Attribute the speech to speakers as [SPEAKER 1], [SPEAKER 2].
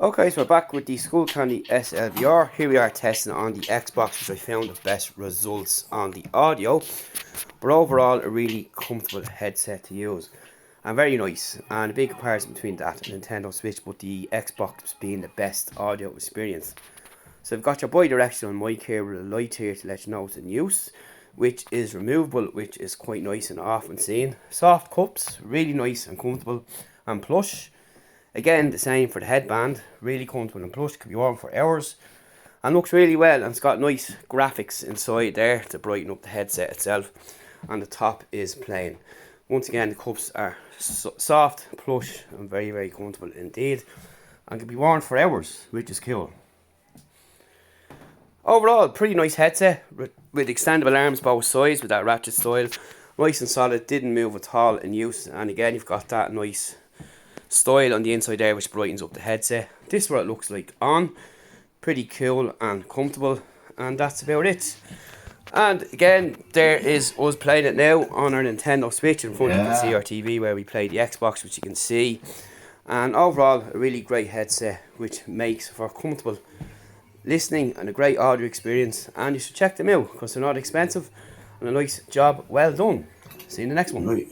[SPEAKER 1] Okay, so we're back with the Skullcandy SLYR. Here we are testing on the Xbox, which I found the best results on the audio. But overall, a really comfortable headset to use. And very nice. And a big comparison between that and Nintendo Switch, but the Xbox being the best audio experience. So you've got your bi-directional mic here with a light here to let you know it's in use, which is removable, which is quite nice and often seen. Soft cups, really nice and comfortable and plush. Again, the same for the headband, really comfortable and plush, can be worn for hours and looks really well, and it's got nice graphics inside there to brighten up the headset itself, and the top is plain. Once again, the cups are soft, plush and very, very comfortable indeed, and can be worn for hours, which is cool. Overall, pretty nice headset with extendable arms both sides with that ratchet style. Nice and solid, didn't move at all in use, and again you've got that nice style on the inside there which brightens up the headset. This is what it looks like on. Pretty cool and comfortable, and that's about it. And again, there is us playing it now on our Nintendo Switch. In front you can see our TV where we play the Xbox, which you can see. And overall, a really great headset which makes for comfortable listening and a great audio experience, and you should check them out because they're not expensive and a nice job well done. See you in the next one.
[SPEAKER 2] Right.